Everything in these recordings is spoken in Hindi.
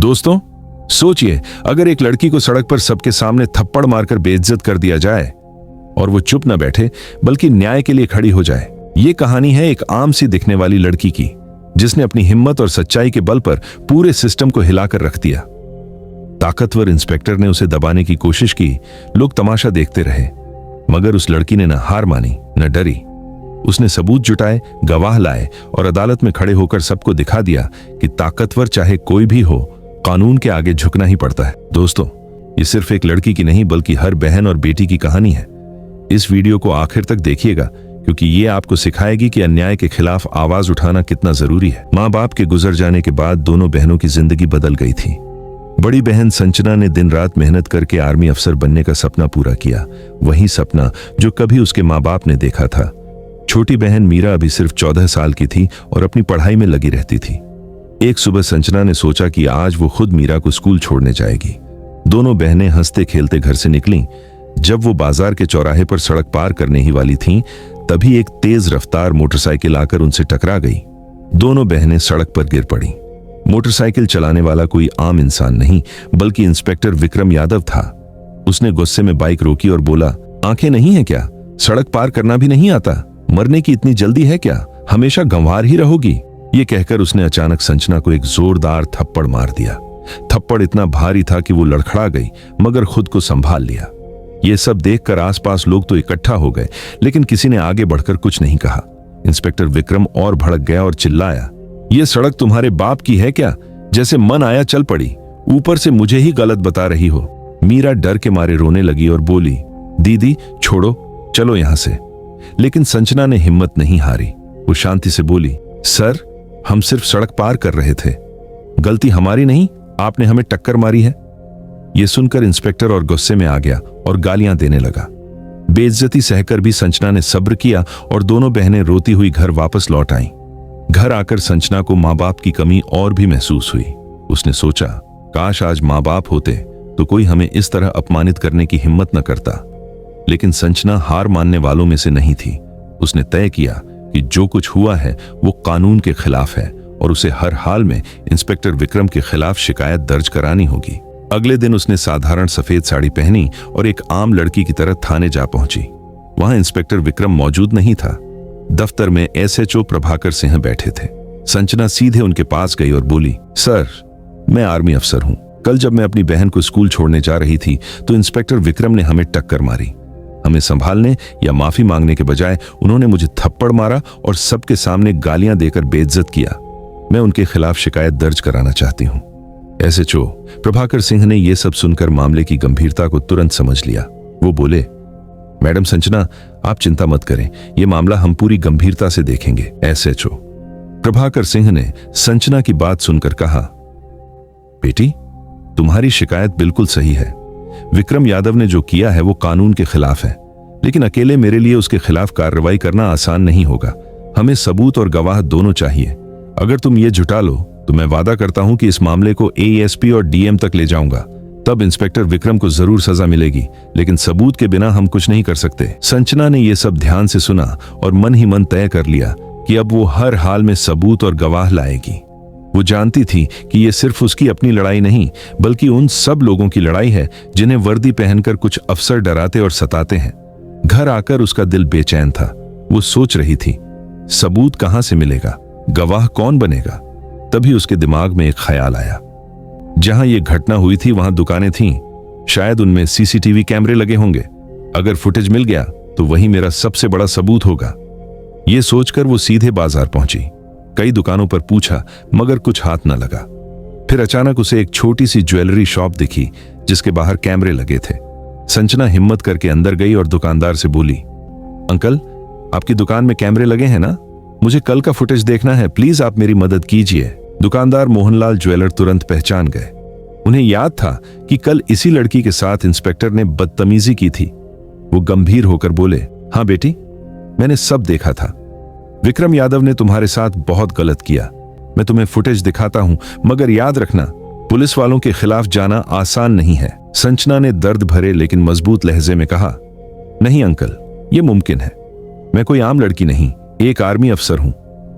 दोस्तों, सोचिए, अगर एक लड़की को सड़क पर सबके सामने थप्पड़ मारकर बेइज्जत कर दिया जाए और वो चुप न बैठे बल्कि न्याय के लिए खड़ी हो जाए। ये कहानी है एक आम सी दिखने वाली लड़की की, जिसने अपनी हिम्मत और सच्चाई के बल पर पूरे सिस्टम को हिलाकर रख दिया। ताकतवर इंस्पेक्टर ने उसे दबाने की कोशिश की, लोग तमाशा देखते रहे, मगर उस लड़की ने न हार मानी न डरी। उसने सबूत जुटाए, गवाह लाए और अदालत में खड़े होकर सबको दिखा दिया कि ताकतवर चाहे कोई भी हो, कानून के आगे झुकना ही पड़ता है। दोस्तों, ये सिर्फ एक लड़की की नहीं बल्कि हर बहन और बेटी की कहानी है। इस वीडियो को आखिर तक देखिएगा, क्योंकि ये आपको सिखाएगी कि अन्याय के खिलाफ आवाज उठाना कितना जरूरी है। माँ बाप के गुजर जाने के बाद दोनों बहनों की जिंदगी बदल गई थी। बड़ी बहन संजना ने दिन रात मेहनत करके आर्मी अफसर बनने का सपना पूरा किया, वही सपना जो कभी उसके माँ बाप ने देखा था। छोटी बहन मीरा अभी सिर्फ 14 साल की थी और अपनी पढ़ाई में लगी रहती थी। एक सुबह संजना ने सोचा कि आज वो खुद मीरा को स्कूल छोड़ने जाएगी। दोनों बहनें हंसते खेलते घर से निकलीं। जब वो बाजार के चौराहे पर सड़क पार करने ही वाली थीं, तभी एक तेज रफ्तार मोटरसाइकिल आकर उनसे टकरा गई। दोनों बहनें सड़क पर गिर पड़ी। मोटरसाइकिल चलाने वाला कोई आम इंसान नहीं बल्कि इंस्पेक्टर विक्रम यादव था। उसने गुस्से में बाइक रोकी और बोला, आंखें नहीं है क्या? सड़क पार करना भी नहीं आता? मरने की इतनी जल्दी है क्या? हमेशा गंवार ही रहोगी? ये कहकर उसने अचानक संजना को एक जोरदार थप्पड़ मार दिया। थप्पड़ इतना भारी था कि वो लड़खड़ा गई, मगर खुद को संभाल लिया। ये सब देखकर आसपास लोग तो इकट्ठा हो गए, लेकिन किसी ने आगे बढ़कर कुछ नहीं कहा। इंस्पेक्टर विक्रम और भड़क गया और चिल्लाया, ये सड़क तुम्हारे बाप की है क्या? जैसे मन आया चल पड़ी, ऊपर से मुझे ही गलत बता रही हो। मीरा डर के मारे रोने लगी और बोली, दीदी छोड़ो, चलो यहां से। लेकिन संजना ने हिम्मत नहीं हारी। वो शांति से बोली, सर, हम सिर्फ सड़क पार कर रहे थे, गलती हमारी नहीं, आपने हमें टक्कर मारी है। यह सुनकर इंस्पेक्टर और गुस्से में आ गया और गालियां देने लगा। बेइज्जती सहकर भी संजना ने सब्र किया और दोनों बहनें रोती हुई घर वापस लौट आईं। घर आकर संजना को माँ बाप की कमी और भी महसूस हुई। उसने सोचा, काश आज माँ बाप होते तो कोई हमें इस तरह अपमानित करने की हिम्मत न करता। लेकिन संजना हार मानने वालों में से नहीं थी। उसने तय किया कि जो कुछ हुआ है वो कानून के खिलाफ है और उसे हर हाल में इंस्पेक्टर विक्रम के खिलाफ शिकायत दर्ज करानी होगी। अगले दिन उसने साधारण सफेद साड़ी पहनी और एक आम लड़की की तरह थाने जा पहुंची। वहां इंस्पेक्टर विक्रम मौजूद नहीं था। दफ्तर में एसएचओ प्रभाकर सिंह बैठे थे। संजना सीधे उनके पास गई और बोली, सर, मैं आर्मी अफसर हूं। कल जब मैं अपनी बहन को स्कूल छोड़ने जा रही थी तो इंस्पेक्टर विक्रम ने हमें टक्कर मारी। हमें संभालने या माफी मांगने के बजाय उन्होंने मुझे थप्पड़ मारा और सबके सामने गालियां देकर बेइज्जत किया। मैं उनके खिलाफ शिकायत दर्ज कराना चाहती हूं। एसएचओ प्रभाकर सिंह ने यह सब सुनकर मामले की गंभीरता को तुरंत समझ लिया। वो बोले, मैडम संजना, आप चिंता मत करें, यह मामला हम पूरी गंभीरता से देखेंगे। एसएचओ प्रभाकर सिंह ने संजना की बात सुनकर कहा, बेटी, तुम्हारी शिकायत बिल्कुल सही है। विक्रम यादव ने जो किया है वो कानून के खिलाफ है, लेकिन अकेले मेरे लिए उसके खिलाफ कार्रवाई करना आसान नहीं होगा। हमें सबूत और गवाह दोनों चाहिए। अगर तुम ये जुटा लो तो मैं वादा करता हूं कि इस मामले को एएसपी और डीएम तक ले जाऊंगा। तब इंस्पेक्टर विक्रम को जरूर सजा मिलेगी, लेकिन सबूत के बिना हम कुछ नहीं कर सकते। संजना ने यह सब ध्यान से सुना और मन ही मन तय कर लिया कि अब वो हर हाल में सबूत और गवाह लाएगी। वो जानती थी कि ये सिर्फ उसकी अपनी लड़ाई नहीं बल्कि उन सब लोगों की लड़ाई है जिन्हें वर्दी पहनकर कुछ अफसर डराते और सताते हैं। घर आकर उसका दिल बेचैन था। वो सोच रही थी, सबूत कहां से मिलेगा, गवाह कौन बनेगा। तभी उसके दिमाग में एक ख्याल आया। जहां ये घटना हुई थी वहां दुकानें थीं, शायद उनमें सीसीटीवी कैमरे लगे होंगे। अगर फुटेज मिल गया तो वही मेरा सबसे बड़ा सबूत होगा। ये सोचकर वो सीधे बाजार पहुंची। कई दुकानों पर पूछा मगर कुछ हाथ न लगा। फिर अचानक उसे एक छोटी सी ज्वेलरी शॉप दिखी जिसके बाहर कैमरे लगे थे। संजना हिम्मत करके अंदर गई और दुकानदार से बोली, अंकल, आपकी दुकान में कैमरे लगे हैं ना? मुझे कल का फुटेज देखना है, प्लीज आप मेरी मदद कीजिए। दुकानदार मोहनलाल ज्वेलर तुरंत पहचान गए। उन्हें याद था कि कल इसी लड़की के साथ इंस्पेक्टर ने बदतमीजी की थी। वो गंभीर होकर बोले, हाँ बेटी, मैंने सब देखा था। विक्रम यादव ने तुम्हारे साथ बहुत गलत किया। मैं तुम्हें फुटेज दिखाता हूं, मगर याद रखना, पुलिस वालों के खिलाफ जाना आसान नहीं है। संजना ने दर्द भरे लेकिन मजबूत लहजे में कहा, नहीं अंकल, यह मुमकिन है। मैं कोई आम लड़की नहीं, एक आर्मी अफसर हूं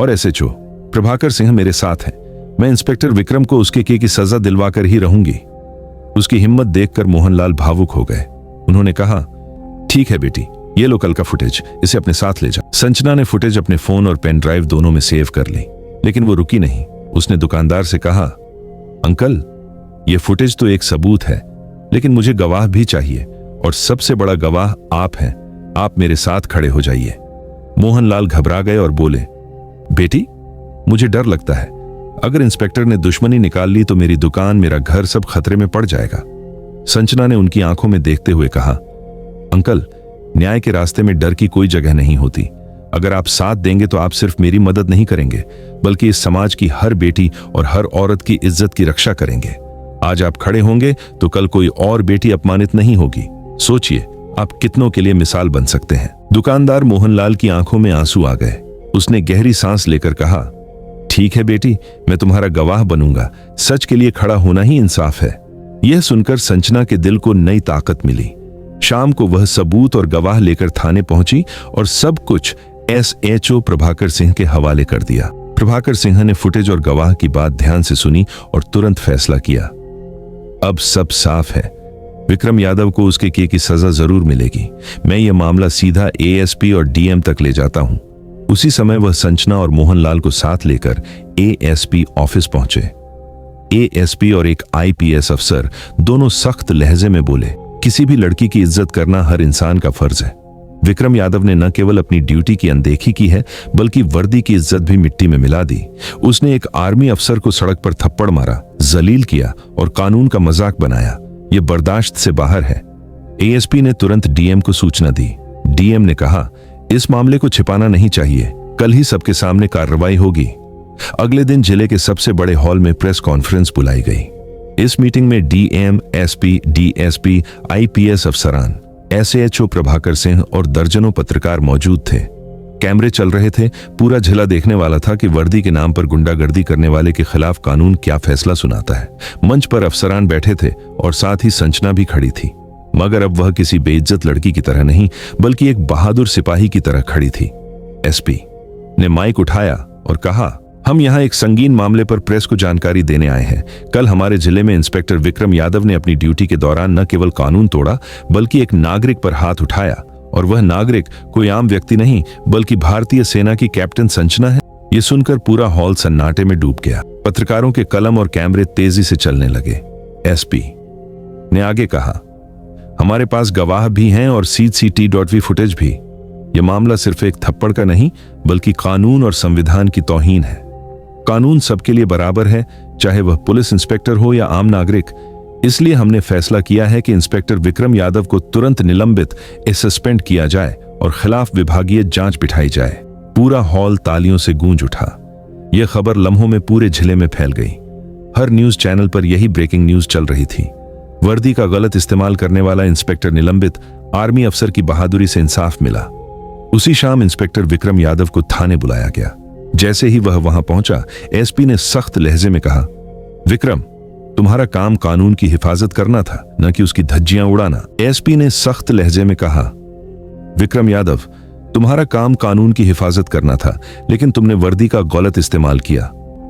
और एसएचओ प्रभाकर सिंह मेरे साथ हैं। मैं इंस्पेक्टर विक्रम को उसके किए की सजा दिलवाकर ही रहूंगी। उसकी हिम्मत देखकर मोहनलाल भावुक हो गए। उन्होंने कहा, ठीक है बेटी, ये लो कल का फुटेज, इसे अपने साथ ले जा। संजना ने फुटेज अपने फोन और पेन ड्राइव दोनों में सेव कर ली, लेकिन वो रुकी नहीं। उसने दुकानदार से कहा, अंकल, ये फुटेज तो एक सबूत है, लेकिन मुझे गवाह भी चाहिए, और सबसे बड़ा गवाह आप हैं। आप मेरे साथ खड़े हो जाइए। मोहनलाल घबरा गए और बोले, बेटी, मुझे डर लगता है। अगर इंस्पेक्टर ने दुश्मनी निकाल ली तो मेरी दुकान, मेरा घर सब खतरे में पड़ जाएगा। संजना ने उनकी आंखों में देखते हुए कहा, अंकल, न्याय के रास्ते में डर की कोई जगह नहीं होती। अगर आप साथ देंगे तो आप सिर्फ मेरी मदद नहीं करेंगे, बल्कि इस समाज की हर बेटी और हर औरत की इज्जत की रक्षा करेंगे। आज आप खड़े होंगे तो कल कोई और बेटी अपमानित नहीं होगी। सोचिए, आप कितनों के लिए मिसाल बन सकते हैं। दुकानदार मोहनलाल की आंखों में आंसू आ गए। उसने गहरी सांस लेकर कहा, ठीक है बेटी, मैं तुम्हारा गवाह बनूंगा। सच के लिए खड़ा होना ही इंसाफ है। यह सुनकर संजना के दिल को नई ताकत मिली। शाम को वह सबूत और गवाह लेकर थाने पहुंची और सब कुछ SHO प्रभाकर सिंह के हवाले कर दिया। प्रभाकर सिंह ने फुटेज और गवाह की बात ध्यान से सुनी और तुरंत फैसला किया। अब सब साफ है। विक्रम यादव को उसके किए की सजा जरूर मिलेगी। मैं यह मामला सीधा ASP और DM तक ले जाता हूं। उसी समय वह संजना और मोहनलाल को साथ लेकर ASP ऑफिस पहुंचे। ASP और एक IPS अफसर दोनों सख्त लहजे में बोले, किसी भी लड़की की इज्जत करना हर इंसान का फर्ज है। विक्रम यादव ने न केवल अपनी ड्यूटी की अनदेखी की है, बल्कि वर्दी की इज्जत भी मिट्टी में मिला दी। उसने एक आर्मी अफसर को सड़क पर थप्पड़ मारा, जलील किया और कानून का मजाक बनाया। यह बर्दाश्त से बाहर है। ASP ने तुरंत DM को सूचना दी। DM ने कहा, इस मामले को छिपाना नहीं चाहिए, कल ही सबके सामने कार्रवाई होगी। अगले दिन जिले के सबसे बड़े हॉल में प्रेस कॉन्फ्रेंस बुलाई गई। इस मीटिंग में DM, SP, DSP, IPS अफसरान, SHO प्रभाकर सिंह और दर्जनों पत्रकार मौजूद थे। कैमरे चल रहे थे। पूरा जिला देखने वाला था कि वर्दी के नाम पर गुंडागर्दी करने वाले के खिलाफ कानून क्या फैसला सुनाता है। मंच पर अफसरान बैठे थे और साथ ही संजना भी खड़ी थी, मगर अब वह किसी बेइज्जत लड़की की तरह नहीं, बल्कि एक बहादुर सिपाही की तरह खड़ी थी। SP ने माइक उठाया और कहा, हम यहाँ एक संगीन मामले पर प्रेस को जानकारी देने आए हैं। कल हमारे जिले में इंस्पेक्टर विक्रम यादव ने अपनी ड्यूटी के दौरान न केवल कानून तोड़ा, बल्कि एक नागरिक पर हाथ उठाया, और वह नागरिक कोई आम व्यक्ति नहीं, बल्कि भारतीय सेना की कैप्टन संजना है। ये सुनकर पूरा हॉल सन्नाटे में डूब गया। पत्रकारों के कलम और कैमरे तेजी से चलने लगे। SP ने आगे कहा, हमारे पास गवाह भी हैं और CCTV फुटेज भी। यह मामला सिर्फ एक थप्पड़ का नहीं, बल्कि कानून और संविधान की तौहीन है। कानून सबके लिए बराबर है, चाहे वह पुलिस इंस्पेक्टर हो या आम नागरिक। इसलिए हमने फैसला किया है कि इंस्पेक्टर विक्रम यादव को तुरंत निलंबित, सस्पेंड किया जाए और खिलाफ विभागीय जांच बिठाई जाए। पूरा हॉल तालियों से गूंज उठा। यह खबर लम्हों में पूरे जिले में फैल गई। हर न्यूज चैनल पर यही ब्रेकिंग न्यूज चल रही थी। वर्दी का गलत इस्तेमाल करने वाला इंस्पेक्टर निलंबित, आर्मी अफसर की बहादुरी से इंसाफ मिला। उसी शाम इंस्पेक्टर विक्रम यादव को थाने बुलाया गया। जैसे ही वह वहां पहुंचा, SP ने सख्त लहजे में कहा, विक्रम, तुम्हारा काम कानून की हिफाजत करना था, न कि उसकी धज्जियां उड़ाना। SP ने सख्त लहजे में कहा, विक्रम यादव, तुम्हारा काम कानून की हिफाजत करना था, लेकिन तुमने वर्दी का गलत इस्तेमाल किया।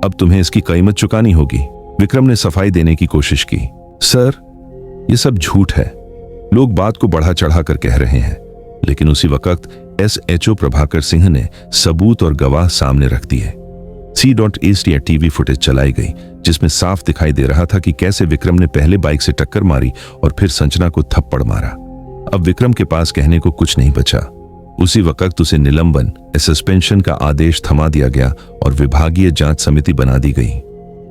अब तुम्हें इसकी कीमत चुकानी होगी। विक्रम ने सफाई देने की कोशिश की। सर, यह सब झूठ है। लोग बात को बढ़ा चढ़ा कर कह रहे हैं, लेकिन उसी वक्त SHO प्रभाकर सिंह ने सबूत और गवाह सामने रख दिए। C.TV फुटेज चलाई गई, जिसमें साफ दिखाई दे रहा था कि कैसे विक्रम ने पहले बाइक से टक्कर मारी और फिर संजना को थप्पड़ मारा। अब विक्रम के पास कहने को कुछ नहीं बचा। उसी वक्त उसे निलंबन, सस्पेंशन का आदेश थमा दिया गया और विभागीय जांच समिति बना दी गई।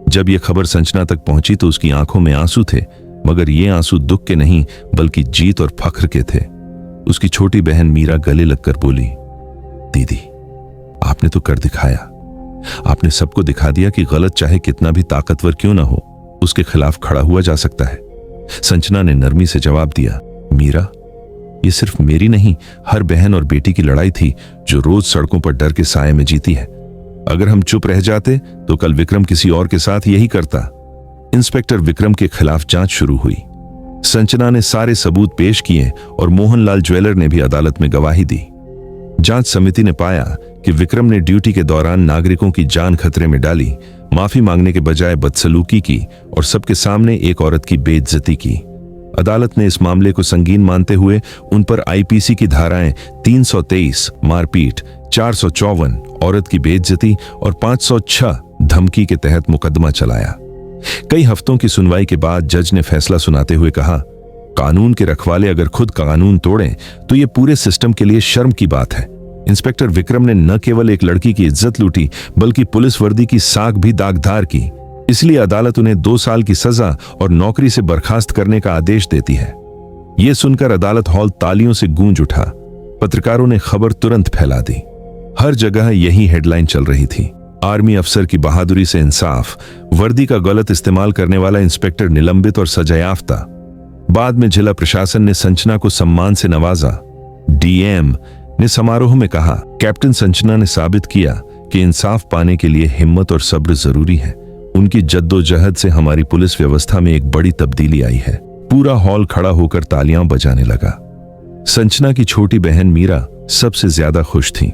जब यह खबर संजना तक पहुंची तो उसकी आंखों में आंसू थे, मगर ये आंसू दुख के नहीं, बल्कि जीत और फख्र के थे। उसकी छोटी बहन मीरा गले लगकर बोली, दीदी, आपने तो कर दिखाया। आपने सबको दिखा दिया कि गलत चाहे कितना भी ताकतवर क्यों ना हो, उसके खिलाफ खड़ा हुआ जा सकता है। संजना ने नरमी से जवाब दिया, मीरा, ये सिर्फ मेरी नहीं, हर बहन और बेटी की लड़ाई थी जो रोज सड़कों पर डर के साए में जीती है। अगर हम चुप रह जाते तो कल विक्रम किसी और के साथ यही करता। इंस्पेक्टर विक्रम के खिलाफ जांच शुरू हुई। संजना ने सारे सबूत पेश किए और मोहनलाल ज्वेलर ने भी अदालत में गवाही दी। जांच समिति ने पाया कि विक्रम ने ड्यूटी के दौरान नागरिकों की जान खतरे में डाली, माफी मांगने के बजाय बदसलूकी की और सबके सामने एक औरत की बेइज्जती की। अदालत ने इस मामले को संगीन मानते हुए उन पर आईपीसी की धाराएं 323 मारपीट, 454 औरत की बेइज्जती और 506 धमकी के तहत मुकदमा चलाया। कई हफ्तों की सुनवाई के बाद जज ने फैसला सुनाते हुए कहा, कानून के रखवाले अगर खुद कानून तोड़ें तो ये पूरे सिस्टम के लिए शर्म की बात है। इंस्पेक्टर विक्रम ने न केवल एक लड़की की इज्जत लूटी बल्कि पुलिस वर्दी की साख भी दागदार की। इसलिए अदालत उन्हें 2 साल की सजा और नौकरी से बर्खास्त करने का आदेश देती है। यह सुनकर अदालत हॉल तालियों से गूंज उठा। पत्रकारों ने खबर तुरंत फैला दी। हर जगह यही हेडलाइन चल रही थी, आर्मी अफसर की बहादुरी से इंसाफ, वर्दी का गलत इस्तेमाल करने वाला इंस्पेक्टर निलंबित और सजायाफ्ता। बाद में जिला प्रशासन ने संचना को सम्मान से नवाजा। डीएम ने समारोह में कहा, कैप्टन संचना ने साबित किया कि इंसाफ पाने के लिए हिम्मत और सब्र जरूरी है। उनकी जद्दोजहद से हमारी पुलिस व्यवस्था में एक बड़ी तब्दीली आई है। पूरा हॉल खड़ा होकर तालियां बजाने लगा। संचना की छोटी बहन मीरा सबसे ज्यादा खुश थी।